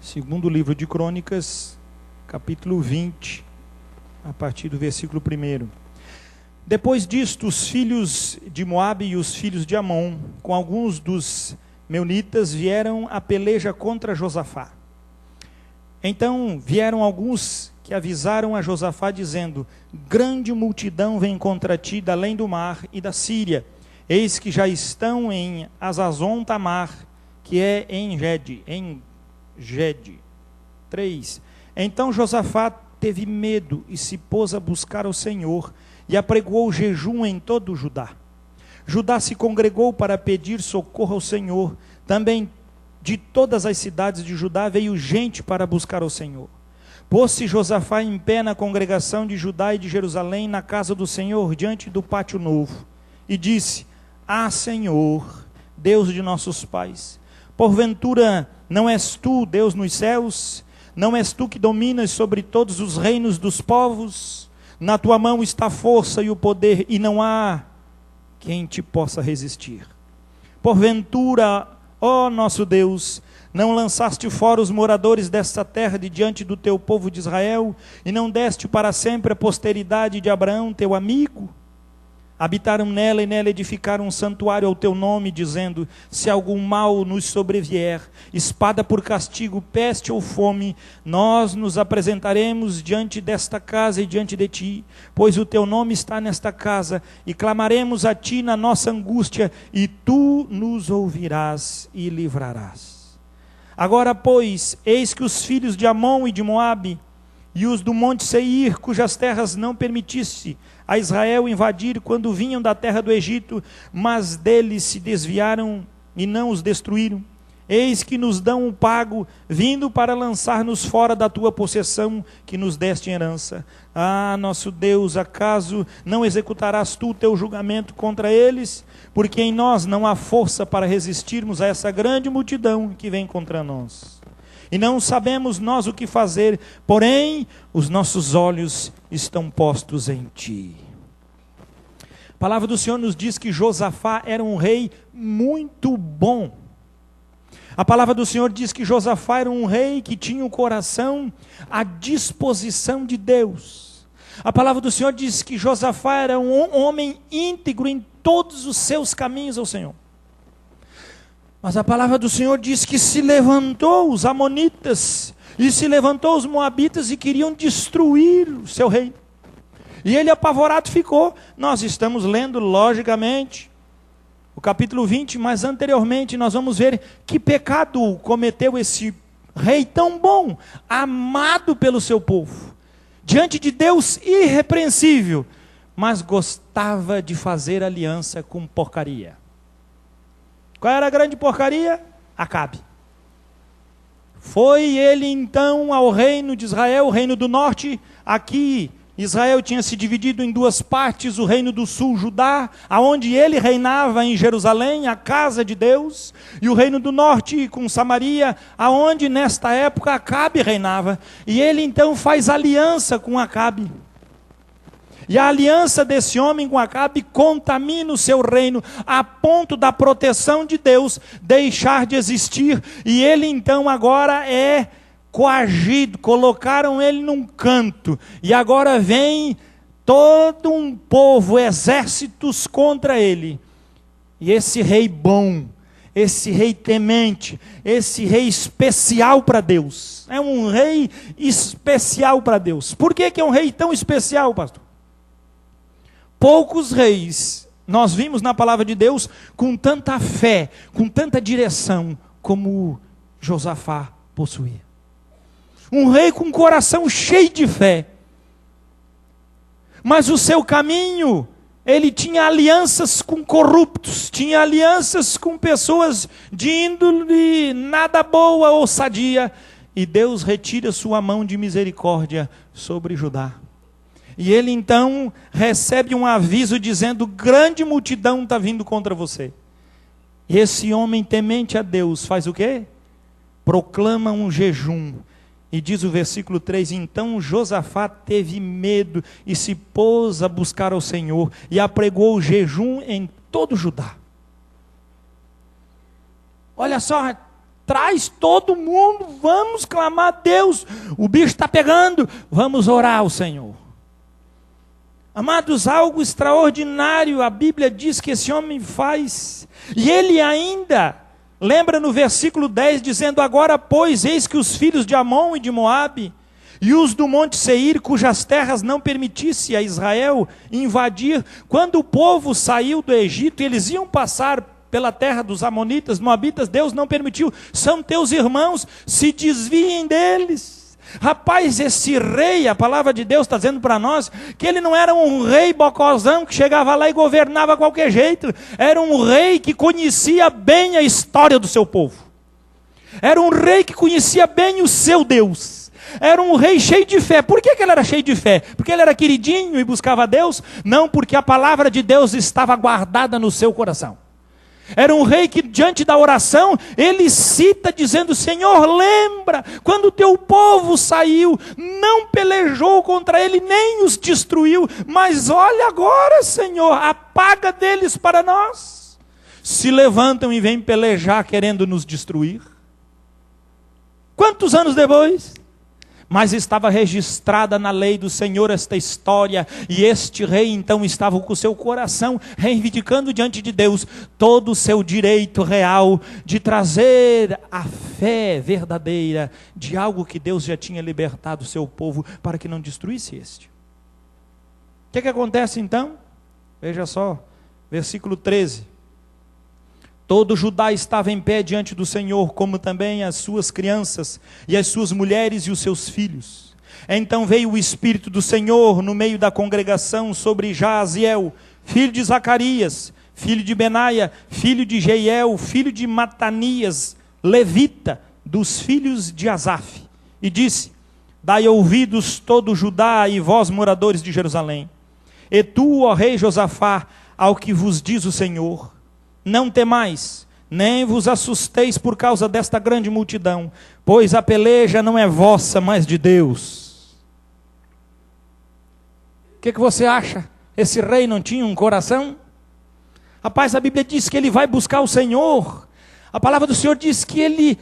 Segundo livro de Crônicas, capítulo 20, a partir do versículo 1. Depois disto, os filhos de Moabe e os filhos de Amon, com alguns dos meunitas, vieram a peleja contra Josafá. Então vieram alguns que avisaram a Josafá, dizendo: grande multidão vem contra ti da além do mar e da Síria. Eis que já estão em Azazon Tamar, que é em Gede. 3. Então Josafá teve medo e se pôs a buscar o Senhor, e apregoou jejum em todo o Judá. Judá se congregou para pedir socorro ao Senhor. Também de todas as cidades de Judá veio gente para buscar o Senhor. Pôs-se Josafá em pé na congregação de Judá e de Jerusalém, na casa do Senhor, diante do pátio novo, e disse: Ah, Senhor, Deus de nossos pais, porventura não és tu, Deus nos céus? Não és tu que dominas sobre todos os reinos dos povos? Na tua mão está a força e o poder, e não há quem te possa resistir. Porventura, ó nosso Deus, não lançaste fora os moradores desta terra de diante do teu povo de Israel, e não deste para sempre a posteridade de Abraão, teu amigo? Habitaram nela e nela edificaram um santuário ao teu nome, dizendo: se algum mal nos sobrevier, espada por castigo, peste ou fome, nós nos apresentaremos diante desta casa e diante de ti, pois o teu nome está nesta casa, e clamaremos a ti na nossa angústia, e tu nos ouvirás e livrarás. Agora, pois, eis que os filhos de Amon e de Moabe, e os do monte Seir, cujas terras não permitisse a Israel invadir quando vinham da terra do Egito, mas deles se desviaram e não os destruíram, eis que nos dão um pago, vindo para lançar-nos fora da tua possessão, que nos deste em herança. Ah, nosso Deus, acaso não executarás tu o teu julgamento contra eles? Porque em nós não há força para resistirmos a essa grande multidão que vem contra nós. E não sabemos nós o que fazer, porém os nossos olhos estão postos em ti. A palavra do Senhor nos diz que Josafá era um rei muito bom. A palavra do Senhor diz que Josafá era um rei que tinha o coração à disposição de Deus. A palavra do Senhor diz que Josafá era um homem íntegro em todos os seus caminhos ao Senhor. Mas a palavra do Senhor diz que se levantou os amonitas, e se levantou os moabitas e queriam destruir o seu reino. E ele apavorado ficou. Nós estamos lendo, logicamente, o capítulo 20, mas anteriormente nós vamos ver que pecado cometeu esse rei tão bom, amado pelo seu povo, diante de Deus irrepreensível, mas gostava de fazer aliança com porcaria. Qual era a grande porcaria? Acabe. Foi ele então ao reino de Israel, o reino do norte. Aqui Israel tinha se dividido em duas partes: o reino do sul, Judá, aonde ele reinava em Jerusalém, a casa de Deus, e o reino do norte com Samaria, aonde nesta época Acabe reinava. E ele então faz aliança com Acabe. E a aliança desse homem com Acabe contamina o seu reino, a ponto da proteção de Deus deixar de existir. E ele então agora é coagido, colocaram ele num canto. E agora vem todo um povo, exércitos contra ele. E esse rei bom, esse rei temente, esse rei especial para Deus, é um rei especial para Deus. Por que é um rei tão especial, pastor? Poucos reis nós vimos na palavra de Deus com tanta fé, com tanta direção como Josafá possuía. Um rei com um coração cheio de fé. Mas o seu caminho, ele tinha alianças com corruptos, tinha alianças com pessoas de índole nada boa ou sadia. E Deus retira sua mão de misericórdia sobre Judá. E ele então recebe um aviso dizendo: grande multidão está vindo contra você. E esse homem temente a Deus faz o quê? Proclama um jejum. E diz o versículo 3: então Josafá teve medo e se pôs a buscar ao Senhor, e apregou o jejum em todo Judá. Olha só, Traz todo mundo, vamos clamar a Deus. O bicho está pegando, vamos orar ao Senhor. Amados, algo extraordinário a Bíblia diz que esse homem faz. E ele ainda, lembra no versículo 10, dizendo: agora, pois, eis que os filhos de Amon e de Moabe, e os do monte Seir, cujas terras não permitisse a Israel invadir, quando o povo saiu do Egito, eles iam passar pela terra dos amonitas, moabitas, Deus não permitiu, são teus irmãos, se desviem deles. Rapaz, esse rei, a palavra de Deus está dizendo para nós, que ele não era um rei bocozão, que chegava lá e governava a qualquer jeito, era um rei que conhecia bem a história do seu povo, era um rei que conhecia bem o seu Deus, era um rei cheio de fé. Por que ele era cheio de fé? Porque ele era queridinho e buscava a Deus? Não, porque a palavra de Deus estava guardada no seu coração. Era um rei que diante da oração, ele cita dizendo: Senhor, lembra, quando o teu povo saiu, não pelejou contra ele, nem os destruiu, mas olha agora, Senhor, apaga deles para nós. Se levantam e vêm pelejar querendo nos destruir. Quantos anos depois? Mas estava registrada na lei do Senhor esta história, e este rei então estava com o seu coração reivindicando diante de Deus todo o seu direito real de trazer a fé verdadeira de algo que Deus já tinha libertado o seu povo para que não destruísse este. O que acontece então? Veja só, versículo 13. Todo Judá estava em pé diante do Senhor, como também as suas crianças, e as suas mulheres e os seus filhos. Então veio o Espírito do Senhor no meio da congregação sobre Jaaziel, filho de Zacarias, filho de Benaia, filho de Jeiel, filho de Matanias, levita, dos filhos de Asaf. E disse: dai ouvidos todo Judá e vós moradores de Jerusalém. E tu, ó rei Josafá, ao que vos diz o Senhor: não temais, nem vos assusteis por causa desta grande multidão, pois a peleja não é vossa, mas de Deus. O que você acha? Esse rei não tinha um coração? Rapaz, a Bíblia diz que ele vai buscar o Senhor. A palavra do Senhor diz que ele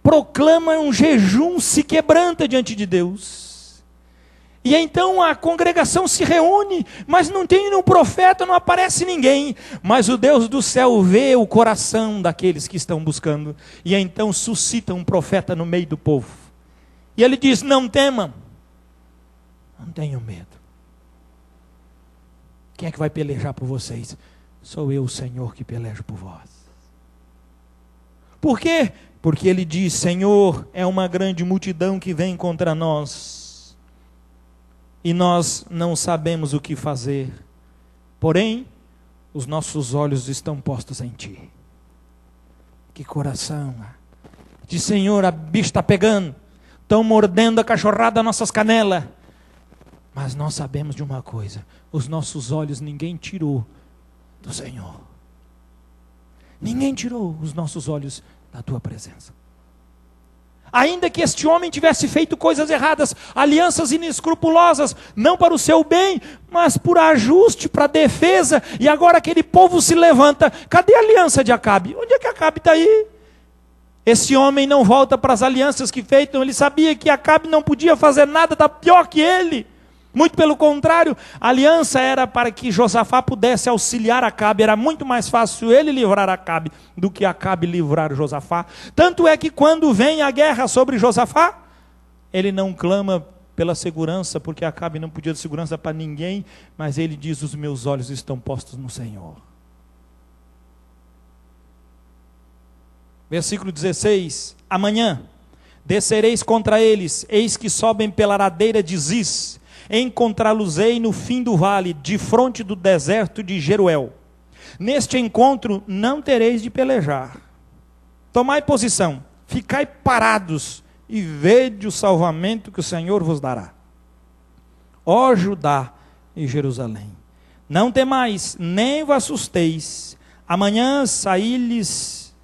proclama um jejum, se quebranta diante de Deus. E então a congregação se reúne, mas não tem nenhum profeta, não aparece ninguém. Mas o Deus do céu vê o coração daqueles que estão buscando. E então suscita um profeta no meio do povo. E ele diz: não temam, não tenham medo. Quem é que vai pelejar por vocês? Sou eu, o Senhor, que pelejo por vós. Por quê? Porque ele diz: Senhor, é uma grande multidão que vem contra nós. E nós não sabemos o que fazer, porém, os nossos olhos estão postos em Ti. Que coração! Diz: Senhor, a bicha está pegando, estão mordendo a cachorrada das nossas canelas, mas nós sabemos de uma coisa: os nossos olhos ninguém tirou do Senhor, ninguém tirou os nossos olhos da Tua presença. Ainda que este homem tivesse feito coisas erradas, alianças inescrupulosas, não para o seu bem, mas por ajuste, para defesa, e agora aquele povo se levanta. Cadê a aliança de Acabe? Onde é que Acabe está aí? Esse homem não volta para as alianças que feitam, ele sabia que Acabe não podia fazer nada, está pior que ele. Muito pelo contrário, a aliança era para que Josafá pudesse auxiliar Acabe. Era muito mais fácil ele livrar Acabe do que Acabe livrar Josafá. Tanto é que quando vem a guerra sobre Josafá, ele não clama pela segurança, porque Acabe não podia dar segurança para ninguém, mas ele diz: os meus olhos estão postos no Senhor. Versículo 16: amanhã descereis contra eles, eis que sobem pela ladeira de Ziz, encontrá-los-ei no fim do vale, de fronte do deserto de Jeruel. Neste encontro não tereis de pelejar. Tomai posição, ficai parados, e vede o salvamento que o Senhor vos dará. Ó Judá e Jerusalém, não temais, nem vos assusteis. Amanhã saí-lhes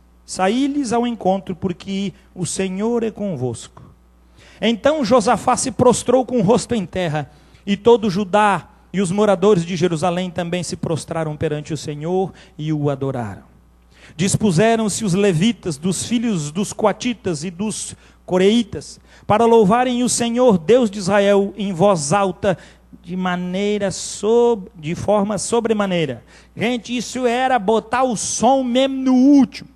ao encontro, porque o Senhor é convosco. Então Josafá se prostrou com o rosto em terra, e todo Judá e os moradores de Jerusalém também se prostraram perante o Senhor e o adoraram. Dispuseram-se os levitas, dos filhos dos coatitas e dos coreitas, para louvarem o Senhor, Deus de Israel, em voz alta, de forma sobremaneira. Gente, isso era botar o som mesmo no último.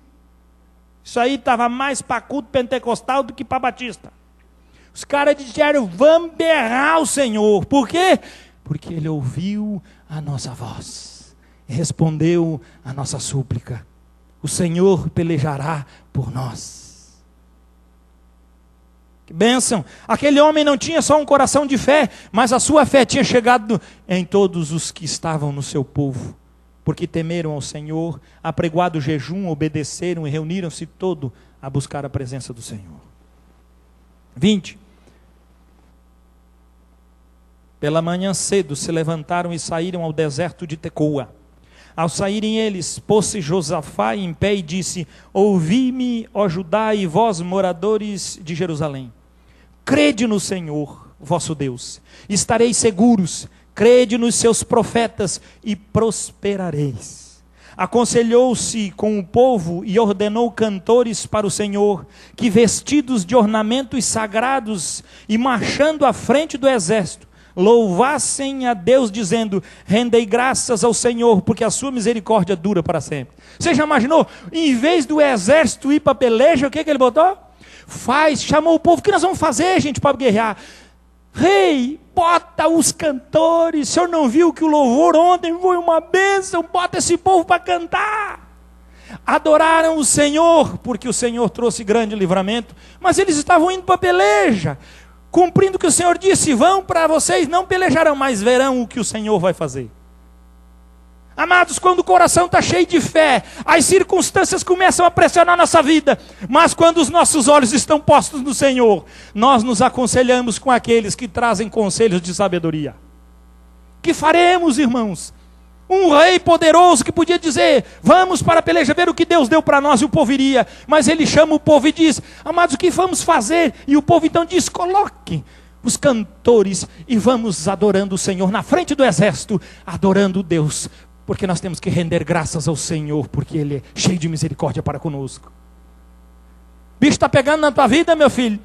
Isso aí estava mais para culto pentecostal do que para batista. Os caras disseram, vamos berrar o Senhor. Por quê? Porque Ele ouviu a nossa voz, respondeu a nossa súplica. O Senhor pelejará por nós. Que bênção! Aquele homem não tinha só um coração de fé, mas a sua fé tinha chegado em todos os que estavam no seu povo. Porque temeram ao Senhor, apregoado jejum, obedeceram e reuniram-se todo a buscar a presença do Senhor. 20. Pela manhã cedo se levantaram e saíram ao deserto de Tecoa. Ao saírem eles, pôs-se Josafá em pé e disse, ouvi-me, ó Judá e vós, moradores de Jerusalém. Crede no Senhor, vosso Deus, estareis seguros, crede nos seus profetas e prosperareis. Aconselhou-se com o povo e ordenou cantores para o Senhor, que vestidos de ornamentos sagrados e marchando à frente do exército, louvassem a Deus dizendo, rendei graças ao Senhor, porque a sua misericórdia dura para sempre. Você já imaginou? Em vez do exército ir para a peleja, o que ele botou? Chamou o povo, o que nós vamos fazer, gente, para guerrear? Rei, bota os cantores, o senhor não viu que o louvor ontem foi uma bênção? Bota esse povo para cantar. Adoraram o Senhor, porque o Senhor trouxe grande livramento, mas eles estavam indo para a peleja, cumprindo o que o Senhor disse, vão para vocês, não pelejarão, mas verão o que o Senhor vai fazer. Amados, quando o coração está cheio de fé, as circunstâncias começam a pressionar nossa vida, mas quando os nossos olhos estão postos no Senhor, nós nos aconselhamos com aqueles que trazem conselhos de sabedoria. Que faremos, irmãos? Um rei poderoso que podia dizer, vamos para a peleja, ver o que Deus deu para nós, e o povo iria. Mas ele chama o povo e diz, amados, o que vamos fazer? E o povo então diz, coloque os cantores e vamos adorando o Senhor na frente do exército, adorando Deus, porque nós temos que render graças ao Senhor, porque Ele é cheio de misericórdia para conosco. Bicho está pegando na tua vida, meu filho?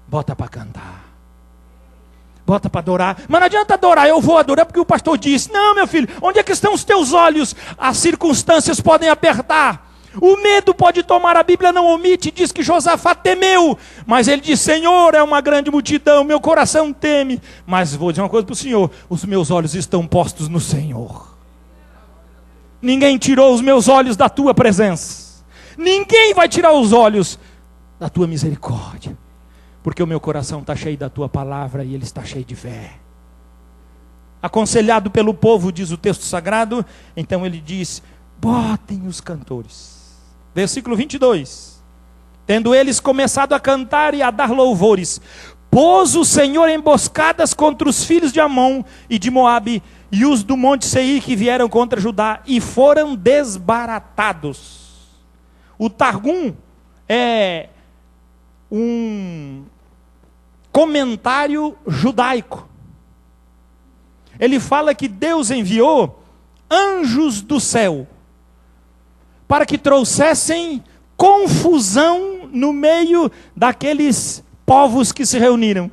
Bota para cantar. Bota para adorar. Mas não adianta adorar, eu vou adorar porque o pastor disse. Não, meu filho, onde é que estão os teus olhos? As circunstâncias podem apertar. O medo pode tomar, a Bíblia não omite, diz que Josafá temeu. Mas ele diz, Senhor, é uma grande multidão, meu coração teme. Mas vou dizer uma coisa para o Senhor, os meus olhos estão postos no Senhor. Ninguém tirou os meus olhos da tua presença. Ninguém vai tirar os olhos da tua misericórdia. Porque o meu coração está cheio da tua palavra e ele está cheio de fé. Aconselhado pelo povo, diz o texto sagrado, então ele diz, botem os cantores. Versículo 22. Tendo eles começado a cantar e a dar louvores, pôs o Senhor emboscadas contra os filhos de Amon e de Moabe e os do monte Seir que vieram contra Judá e foram desbaratados. O Targum é um comentário judaico. Ele fala que Deus enviou anjos do céu para que trouxessem confusão no meio daqueles povos que se reuniram.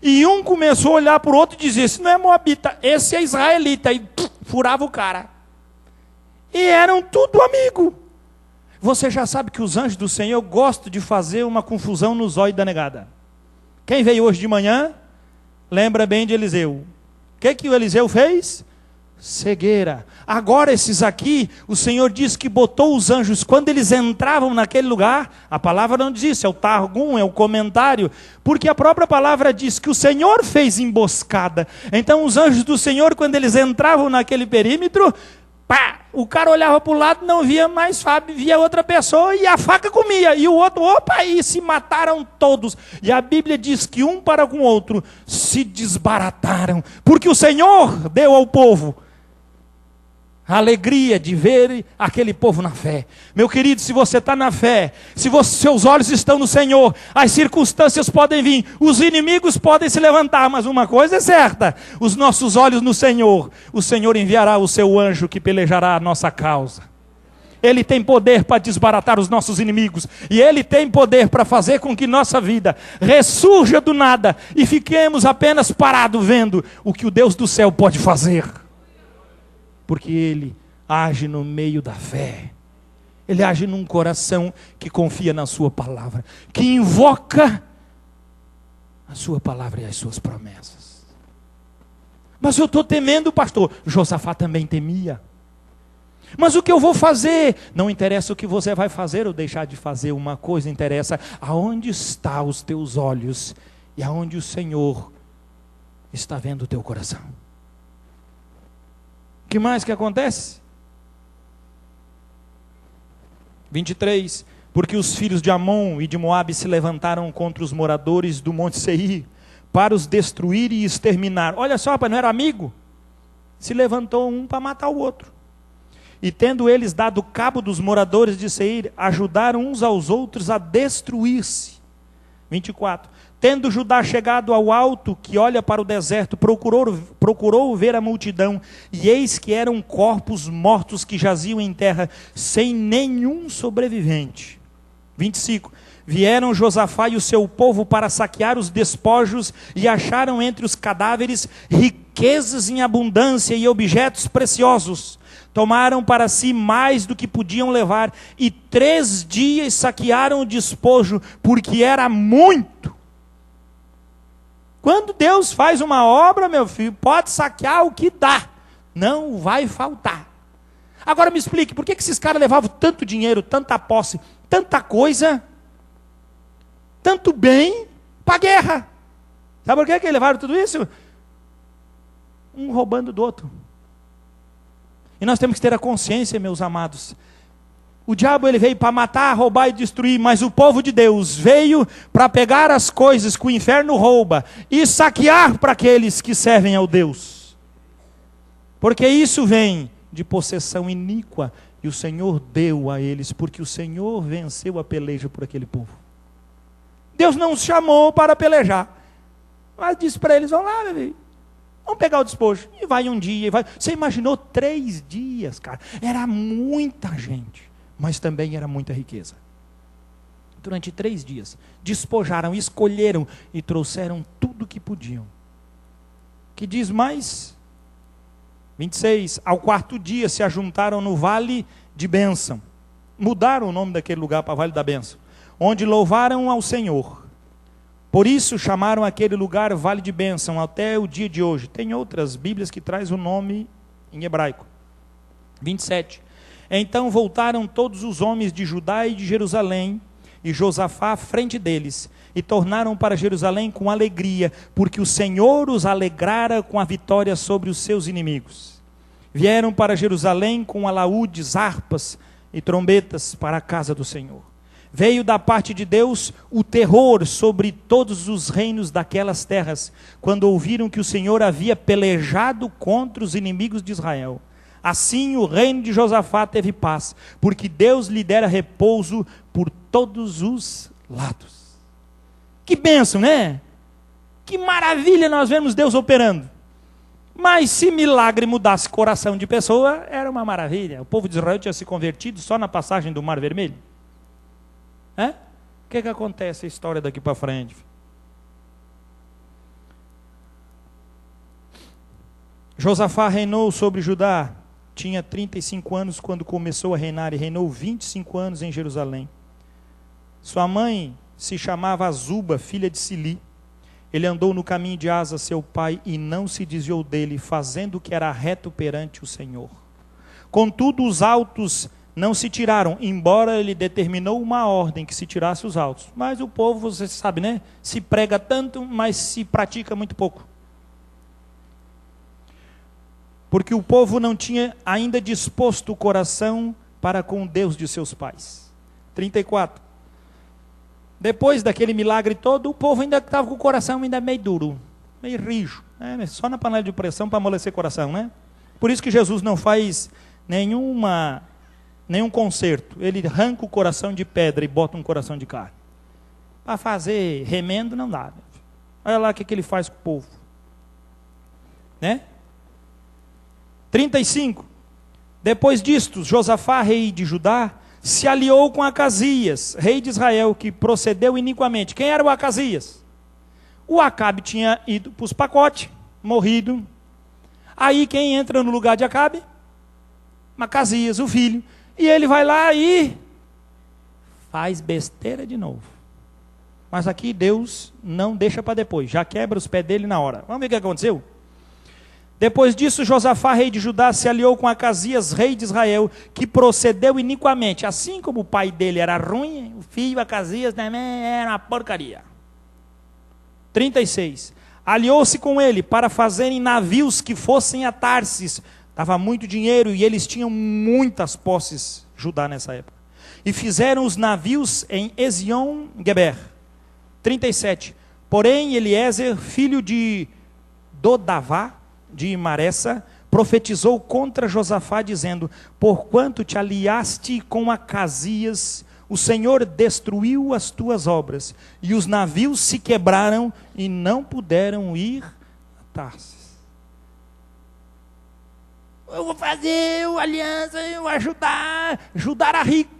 E um começou a olhar para o outro e dizer, esse não é moabita, esse é israelita, e furava o cara. E eram tudo amigo. Você já sabe que os anjos do Senhor gostam de fazer uma confusão nos olhos da negada. Quem veio hoje de manhã, lembra bem de Eliseu. O que o Eliseu fez? Cegueira. Agora esses aqui, o Senhor diz que botou os anjos, quando eles entravam naquele lugar, a palavra não diz isso, é o Targum, é o comentário, porque a própria palavra diz que o Senhor fez emboscada. Então os anjos do Senhor, quando eles entravam naquele perímetro, pá, o cara olhava para o lado, não via mais Fábio, via outra pessoa e a faca comia. E o outro, opa, e se mataram todos. E a Bíblia diz que um para com o outro se desbarataram. Porque o Senhor deu ao povo a alegria de ver aquele povo na fé. Meu querido, se você está na fé, se seus olhos estão no Senhor, as circunstâncias podem vir, os inimigos podem se levantar, mas uma coisa é certa, os nossos olhos no Senhor, o Senhor enviará o seu anjo que pelejará a nossa causa. Ele tem poder para desbaratar os nossos inimigos. E Ele tem poder para fazer com que nossa vida ressurja do nada e fiquemos apenas parados vendo o que o Deus do céu pode fazer. Porque Ele age no meio da fé. Ele age num coração que confia na sua palavra, que invoca a sua palavra e as suas promessas. Mas eu estou temendo, pastor. Josafá também temia. Mas o que eu vou fazer? Não interessa o que você vai fazer ou deixar de fazer, uma coisa interessa: aonde estão os teus olhos e aonde o Senhor está vendo o teu coração. O que mais que acontece? 23, porque os filhos de Amon e de Moabe se levantaram contra os moradores do Monte Seir, para os destruir e exterminar. Olha só, rapaz, não era amigo? Se levantou um para matar o outro. E tendo eles dado cabo dos moradores de Seir, ajudaram uns aos outros a destruir-se. 24, tendo Judá chegado ao alto que olha para o deserto, procurou ver a multidão, e eis que eram corpos mortos que jaziam em terra, sem nenhum sobrevivente. 25, vieram Josafá e o seu povo para saquear os despojos, e acharam entre os cadáveres riquezas em abundância e objetos preciosos. Tomaram para si mais do que podiam levar, e 3 dias saquearam o despojo, porque era muito. Quando Deus faz uma obra, meu filho, pode saquear o que dá, não vai faltar. Agora me explique, por que esses caras levavam tanto dinheiro, tanta posse, tanta coisa, tanto bem, para a guerra? Sabe por que eles levaram tudo isso? Um roubando do outro. E nós temos que ter a consciência, meus amados. O diabo ele veio para matar, roubar e destruir, mas o povo de Deus veio para pegar as coisas que o inferno rouba e saquear para aqueles que servem ao Deus. Porque isso vem de possessão iníqua e o Senhor deu a eles, porque o Senhor venceu a peleja por aquele povo. Deus não os chamou para pelejar, mas disse para eles: vão lá, meu filho. Vamos pegar o despojo. E vai um dia. Vai. Você imaginou 3 dias, cara? Era muita gente, mas também era muita riqueza. Durante 3 dias, despojaram, escolheram e trouxeram tudo que podiam. Que diz mais? 26. Ao 4º dia se ajuntaram no Vale de Bênção. Mudaram o nome daquele lugar para Vale da Bênção. Onde louvaram ao Senhor. Por isso chamaram aquele lugar Vale de Bênção até o dia de hoje. Tem outras Bíblias que traz o nome em hebraico. 27. Então voltaram todos os homens de Judá e de Jerusalém, e Josafá à frente deles, e tornaram para Jerusalém com alegria, porque o Senhor os alegrara com a vitória sobre os seus inimigos. Vieram para Jerusalém com alaúdes, harpas e trombetas para a casa do Senhor. Veio da parte de Deus o terror sobre todos os reinos daquelas terras, quando ouviram que o Senhor havia pelejado contra os inimigos de Israel. Assim o reino de Josafá teve paz, porque Deus lhe dera repouso por todos os lados. Que bênção, né? Que maravilha nós vemos Deus operando. Mas se milagre mudasse coração de pessoa, era uma maravilha. O povo de Israel tinha se convertido só na passagem do Mar Vermelho. O que acontece a história daqui para frente? Josafá reinou sobre Judá, tinha 35 anos quando começou a reinar, e reinou 25 anos em Jerusalém. Sua mãe se chamava Azuba, filha de Sili. Ele andou no caminho de Asa, seu pai, e não se desviou dele, fazendo o que era reto perante o Senhor. Contudo, os altos não se tiraram, embora ele determinou uma ordem que se tirasse os altos. Mas o povo, você sabe, né? Se prega tanto, mas se pratica muito pouco. Porque o povo não tinha ainda disposto o coração para com o Deus de seus pais. 34. Depois daquele milagre todo, o povo ainda estava com o coração ainda meio duro, meio rijo, né? Só na panela de pressão para amolecer o coração, né? Por isso que Jesus não faz nenhum conserto. Ele arranca o coração de pedra e bota um coração de carne. Para fazer remendo não dá. Olha lá o que ele faz com o povo. Né? 35. Depois disto, Josafá, rei de Judá, se aliou com Acasias, rei de Israel, que procedeu iniquamente. Quem era o Acasias? O Acabe tinha ido para os pacotes, morrido. Aí quem entra no lugar de Acabe? Acasias, o filho. E ele vai lá e faz besteira de novo. Mas aqui Deus não deixa para depois, já quebra os pés dele na hora. Vamos ver o que aconteceu? Depois disso, Josafá, rei de Judá, se aliou com Acasias, rei de Israel, que procedeu iniquamente. Assim como o pai dele era ruim, o filho Acasias também era uma porcaria. 36. Aliou-se com ele para fazerem navios que fossem a Tarsis. Dava muito dinheiro e eles tinham muitas posses, Judá nessa época. E fizeram os navios em Ezion-Geber. 37. Porém, Eliezer, filho de Dodavá, de Maressa, profetizou contra Josafá, dizendo: porquanto te aliaste com Acasias, o Senhor destruiu as tuas obras, e os navios se quebraram e não puderam ir a Tarsis. Eu vou fazer uma aliança, eu vou ajudar a rica.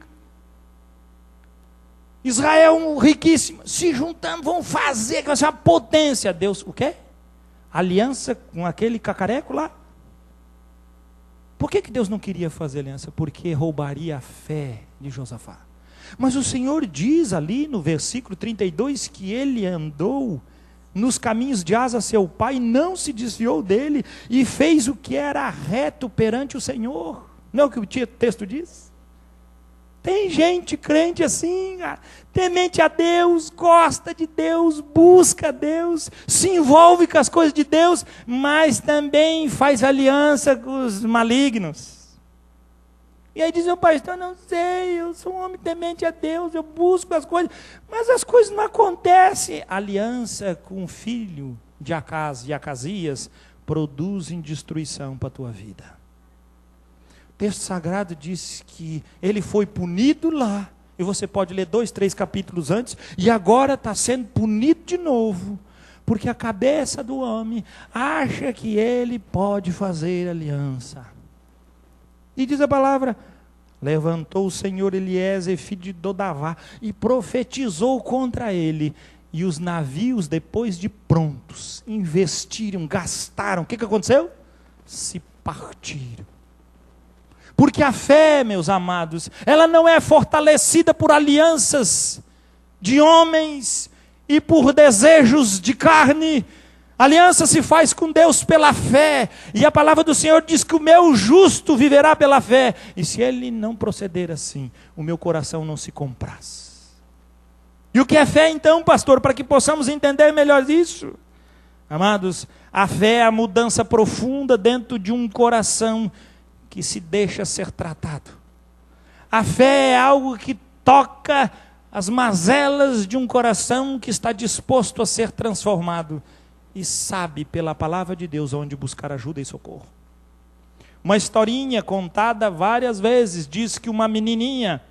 Israel riquíssimo, se juntando, vão fazer, que vai ser uma potência. Deus, o quê? Aliança com aquele cacareco lá? Por que Deus não queria fazer aliança? Porque roubaria a fé de Josafá. Mas o Senhor diz ali no versículo 32 que ele andou nos caminhos de Asa, seu pai, não se desviou dele e fez o que era reto perante o Senhor. Não é o que o texto diz? Tem gente crente assim, temente a Deus, gosta de Deus, busca Deus, se envolve com as coisas de Deus, mas também faz aliança com os malignos. E aí diz: meu pastor, não sei, eu sou um homem temente a Deus, eu busco as coisas, mas as coisas não acontecem. Aliança com o filho de Acas e Acasias produzem destruição para a tua vida. O texto sagrado diz que ele foi punido lá, e você pode ler 2, 3 capítulos antes, e agora está sendo punido de novo, porque a cabeça do homem acha que ele pode fazer aliança. E diz a palavra: levantou o Senhor Eliezer, filho de Dodavá, e profetizou contra ele, e os navios, depois de prontos, investiram, gastaram. O que aconteceu? Se partiram. Porque a fé, meus amados, ela não é fortalecida por alianças de homens e por desejos de carne. Aliança se faz com Deus pela fé. E a palavra do Senhor diz que o meu justo viverá pela fé. E se ele não proceder assim, o meu coração não se compraz. E o que é fé então, pastor? Para que possamos entender melhor isso. Amados, a fé é a mudança profunda dentro de um coração que se deixa ser tratado. A fé é algo que toca as mazelas de um coração que está disposto a ser transformado e sabe pela palavra de Deus onde buscar ajuda e socorro. Uma historinha contada várias vezes diz que uma menininha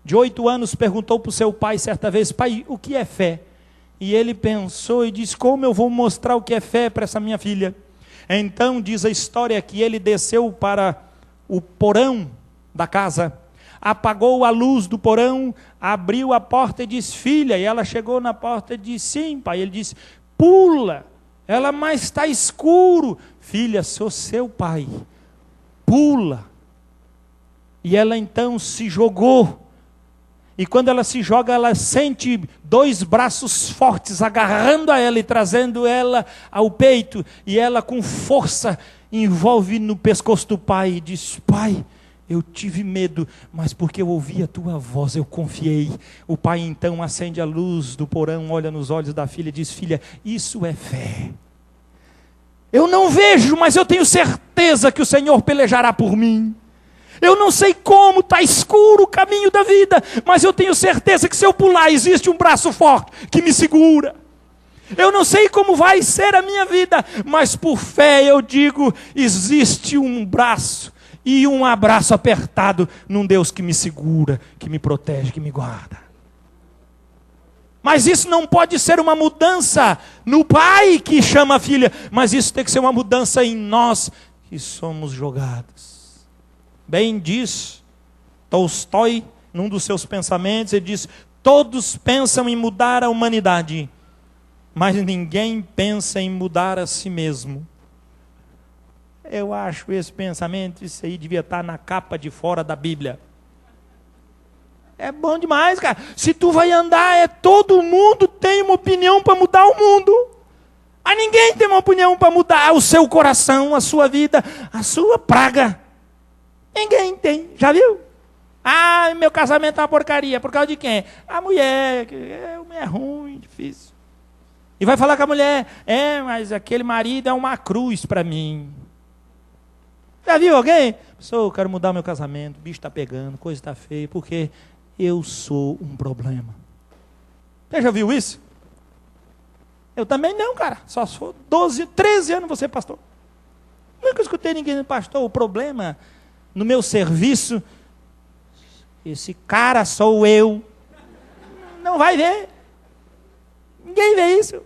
de 8 anos perguntou para o seu pai certa vez: pai, o que é fé? E ele pensou e disse: como eu vou mostrar o que é fé para essa minha filha? Então diz a história que ele desceu para o porão da casa, apagou a luz do porão, abriu a porta e disse: filha. E ela chegou na porta e disse: sim, pai. Ele disse: pula. Ela: mas está escuro. Filha, sou seu pai, pula. E ela então se jogou. E quando ela se joga, ela sente 2 braços fortes agarrando a ela e trazendo ela ao peito. E ela com força envolve no pescoço do pai e diz: pai, eu tive medo, mas porque eu ouvi a tua voz, eu confiei. O pai então acende a luz do porão, olha nos olhos da filha e diz: filha, isso é fé. Eu não vejo, mas eu tenho certeza que o Senhor pelejará por mim. Eu não sei como, está escuro o caminho da vida, mas eu tenho certeza que se eu pular, existe um braço forte que me segura. Eu não sei como vai ser a minha vida, mas por fé eu digo, existe um braço e um abraço apertado num Deus que me segura, que me protege, que me guarda. Mas isso não pode ser uma mudança no pai que chama a filha, mas isso tem que ser uma mudança em nós que somos jogados. Bem diz Tolstói, num dos seus pensamentos, ele diz: todos pensam em mudar a humanidade, mas ninguém pensa em mudar a si mesmo. Eu acho esse pensamento, isso aí devia estar na capa de fora da Bíblia. É bom demais, cara. Se tu vai andar, todo mundo tem uma opinião para mudar o mundo. Mas ninguém tem uma opinião para mudar o seu coração, a sua vida, a sua praga. Ninguém tem. Já viu? Ah, meu casamento é uma porcaria. Por causa de quem? A mulher. A mulher é ruim, difícil. E vai falar com a mulher: mas aquele marido é uma cruz para mim. Já viu alguém? Pessoal, eu quero mudar meu casamento, o bicho está pegando, coisa está feia, porque eu sou um problema. Você já viu isso? Eu também não, cara. Só se for 12, 13 anos você pastor. Nunca escutei ninguém, pastor, o problema no meu serviço, esse cara sou eu. Não vai ver. Ninguém vê isso.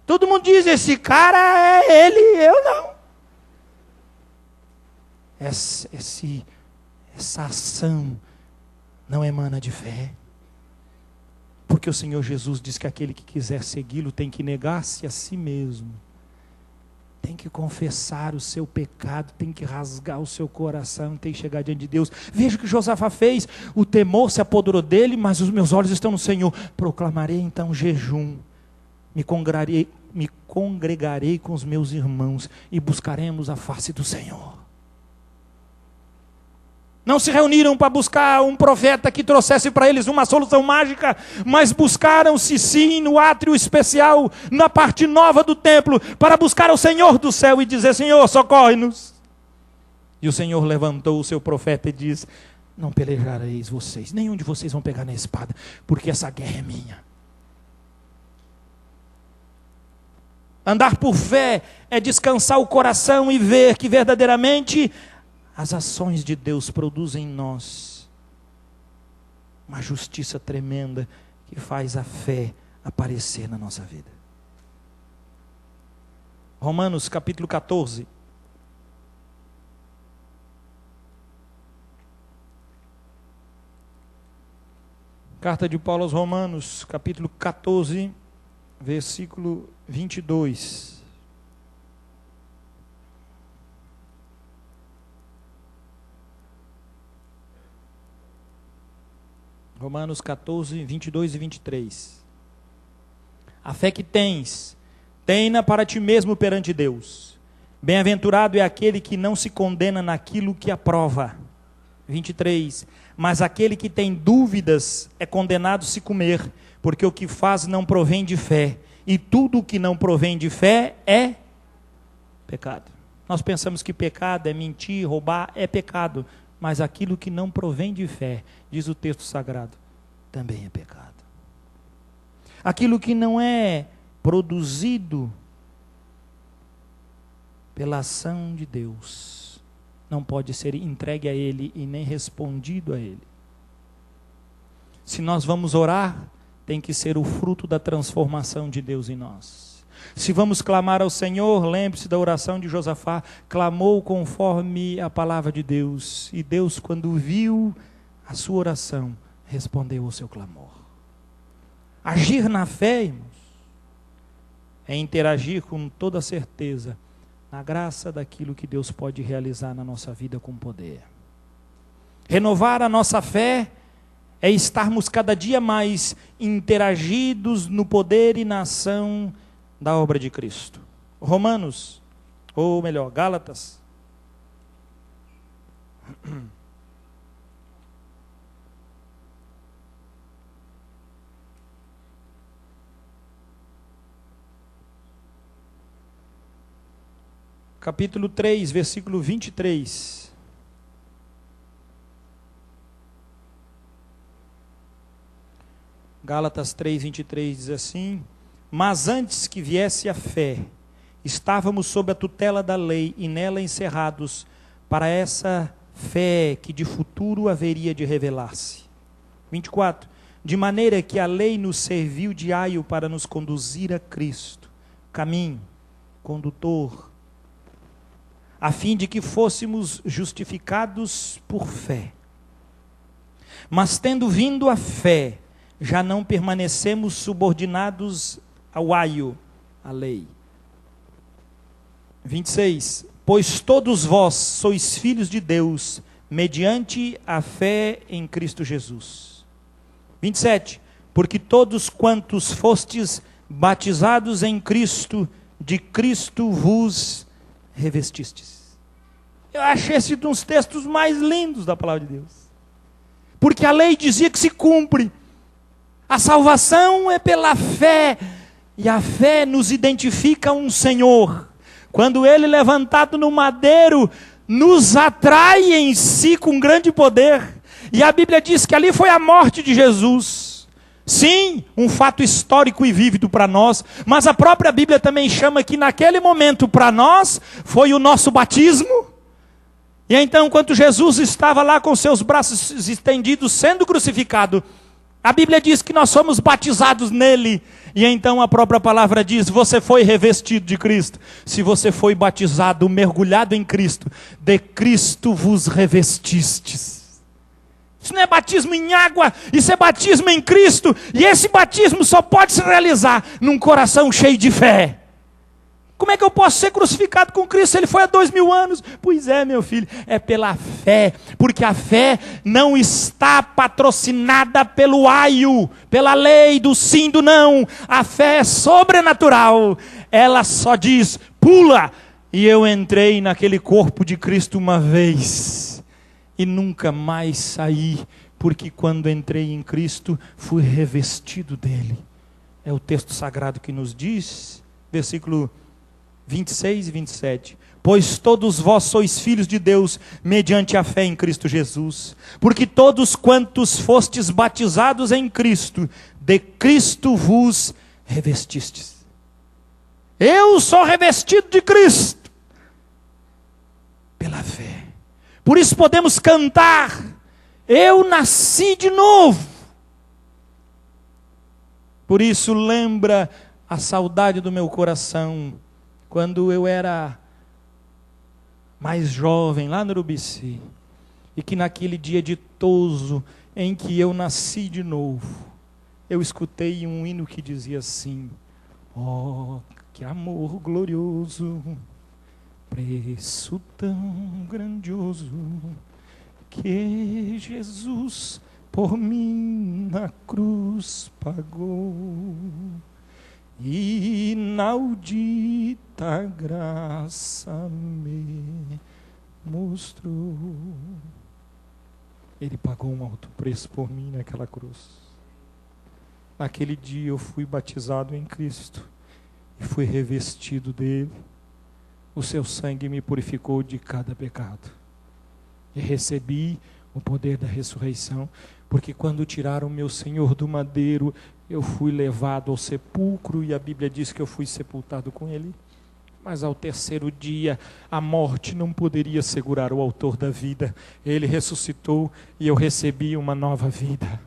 Todo mundo diz: esse cara é ele, eu não. Essa ação não emana de fé. Porque o Senhor Jesus diz que aquele que quiser segui-lo tem que negar-se a si mesmo. Tem que confessar o seu pecado, tem que rasgar o seu coração, tem que chegar diante de Deus. Veja o que Josafá fez: o temor se apoderou dele, mas os meus olhos estão no Senhor. Proclamarei então jejum, me congregarei com os meus irmãos e buscaremos a face do Senhor. Não se reuniram para buscar um profeta que trouxesse para eles uma solução mágica, mas buscaram-se sim no átrio especial, na parte nova do templo, para buscar o Senhor do céu e dizer: Senhor, socorre-nos. E o Senhor levantou o seu profeta e diz: não pelejareis vocês, nenhum de vocês vão pegar na espada, porque essa guerra é minha. Andar por fé é descansar o coração e ver que verdadeiramente as ações de Deus produzem em nós uma justiça tremenda que faz a fé aparecer na nossa vida. Romanos capítulo 14. Carta de Paulo aos Romanos, capítulo 14, versículo 22. Romanos 14, 22 e 23. A fé que tens, tem-na para ti mesmo perante Deus. Bem-aventurado é aquele que não se condena naquilo que aprova. 23. Mas aquele que tem dúvidas é condenado se comer, porque o que faz não provém de fé. E tudo o que não provém de fé é pecado. Nós pensamos que pecado é mentir, roubar, é pecado. Mas aquilo que não provém de fé, diz o texto sagrado, também é pecado. Aquilo que não é produzido pela ação de Deus, não pode ser entregue a Ele e nem respondido a Ele. Se nós vamos orar, tem que ser o fruto da transformação de Deus em nós. Se vamos clamar ao Senhor, lembre-se da oração de Josafá: clamou conforme a palavra de Deus, e Deus, quando viu a sua oração, respondeu ao seu clamor. Agir na fé, irmãos, é interagir com toda certeza na graça daquilo que Deus pode realizar na nossa vida com poder. Renovar a nossa fé é estarmos cada dia mais interagidos no poder e na ação da obra de Cristo. Romanos, ou melhor, Gálatas. Capítulo 3, versículo 23. Gálatas 3, 23 diz assim: mas antes que viesse a fé, estávamos sob a tutela da lei e nela encerrados para essa fé que de futuro haveria de revelar-se. 24. De maneira que a lei nos serviu de aio para nos conduzir a Cristo, caminho, condutor. a fim de que fôssemos justificados por fé. Mas tendo vindo a fé, já não permanecemos subordinados ao aio, à lei. 26. Pois todos vós sois filhos de Deus, mediante a fé em Cristo Jesus. 27. Porque todos quantos fostes batizados em Cristo, de Cristo vos revestistes. Eu achei esse um dos textos mais lindos da palavra de Deus. Porque a lei dizia que se cumpre. A salvação é pela fé. E a fé nos identifica um Senhor. Quando Ele, levantado no madeiro, nos atrai em si com grande poder. E a Bíblia diz que ali foi a morte de Jesus. Sim, um fato histórico e vívido para nós. Mas a própria Bíblia também chama que naquele momento para nós foi o nosso batismo. E então, enquanto Jesus estava lá com seus braços estendidos, sendo crucificado, a Bíblia diz que nós fomos batizados nele. E então a própria palavra diz, você foi revestido de Cristo. Se você foi batizado, mergulhado em Cristo, de Cristo vos revestistes. Isso não é batismo em água, isso é batismo em Cristo. E esse batismo só pode se realizar num coração cheio de fé. Como é que eu posso ser crucificado com Cristo se Ele foi há 2000 anos? Pois é, meu filho, é pela fé. Porque a fé não está patrocinada pelo aio, pela lei do sim, do não. A fé é sobrenatural. Ela só diz, pula. E eu entrei naquele corpo de Cristo uma vez. E nunca mais saí. Porque quando entrei em Cristo, fui revestido dele. É o texto sagrado que nos diz, versículo 26 e 27. Pois todos vós sois filhos de Deus, mediante a fé em Cristo Jesus. Porque todos quantos fostes batizados em Cristo, de Cristo vos revestistes. Eu sou revestido de Cristo, pela fé. Por isso podemos cantar, eu nasci de novo. Por isso lembra a saudade do meu coração, quando eu era mais jovem, lá no Urubici, e que naquele dia ditoso em que eu nasci de novo, eu escutei um hino que dizia assim, oh, que amor glorioso, preço tão grandioso, que Jesus por mim na cruz pagou. Inaudita graça me mostrou. Ele pagou um alto preço por mim naquela cruz. Naquele dia eu fui batizado em Cristo e fui revestido dele. O seu sangue me purificou de cada pecado. E recebi o poder da ressurreição, porque quando tiraram meu Senhor do madeiro, eu fui levado ao sepulcro, e a Bíblia diz que eu fui sepultado com ele. Mas ao terceiro dia, a morte não poderia segurar o autor da vida. Ele ressuscitou e eu recebi uma nova vida,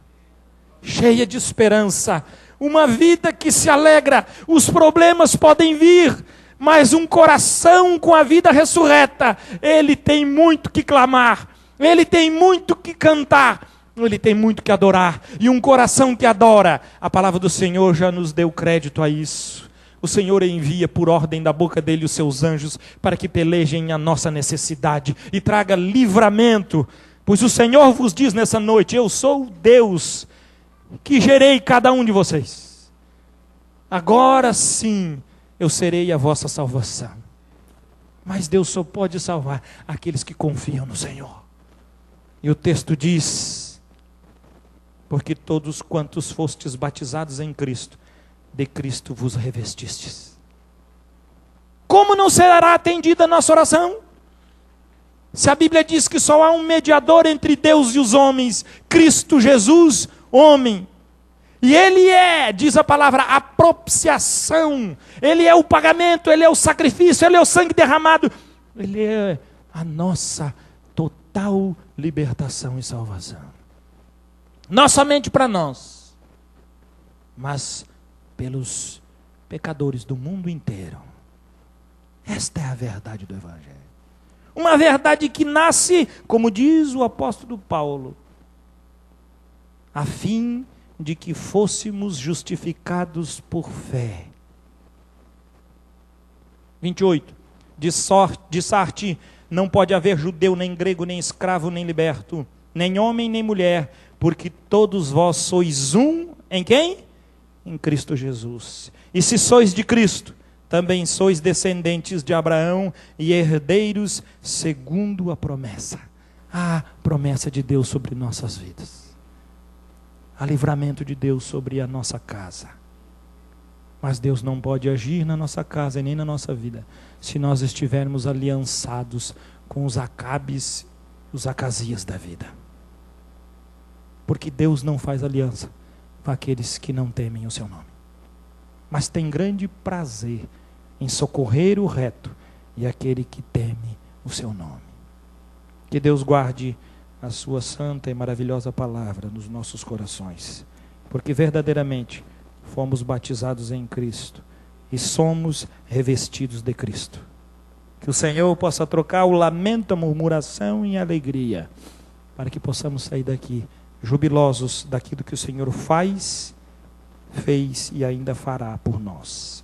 cheia de esperança, uma vida que se alegra. Os problemas podem vir, mas um coração com a vida ressurreta, ele tem muito que clamar, ele tem muito que cantar, ele tem muito que adorar. E um coração que adora, a palavra do Senhor já nos deu crédito a isso. O Senhor envia por ordem da boca dele os seus anjos para que pelejem a nossa necessidade e traga livramento. Pois o Senhor vos diz nessa noite, eu sou o Deus que gerei cada um de vocês. Agora sim, eu serei a vossa salvação. Mas Deus só pode salvar aqueles que confiam no Senhor. E o texto diz, porque todos quantos fostes batizados em Cristo, de Cristo vos revestistes. Como não será atendida a nossa oração? Se a Bíblia diz que só há um mediador entre Deus e os homens, Cristo Jesus, homem. E Ele é, diz a palavra, a propiciação. Ele é o pagamento, Ele é o sacrifício, Ele é o sangue derramado. Ele é a nossa total libertação e salvação. Não somente para nós, mas pelos pecadores do mundo inteiro. Esta é a verdade do Evangelho. Uma verdade que nasce, como diz o apóstolo Paulo, a fim de que fôssemos justificados por fé. 28. De sorte não pode haver judeu, nem grego, nem escravo, nem liberto, nem homem, nem mulher, porque todos vós sois um, em quem? Em Cristo Jesus. E se sois de Cristo, também sois descendentes de Abraão e herdeiros segundo a promessa. A promessa de Deus sobre nossas vidas. Há livramento de Deus sobre a nossa casa. Mas Deus não pode agir na nossa casa e nem na nossa vida se nós estivermos aliançados com os Acabes, os Acasias da vida. Porque Deus não faz aliança com aqueles que não temem o seu nome. Mas tem grande prazer em socorrer o reto e aquele que teme o seu nome. Que Deus guarde a sua santa e maravilhosa palavra nos nossos corações. Porque verdadeiramente fomos batizados em Cristo e somos revestidos de Cristo. Que o Senhor possa trocar o lamento, a murmuração em alegria, para que possamos sair daqui jubilosos daquilo que o Senhor faz, fez e ainda fará por nós.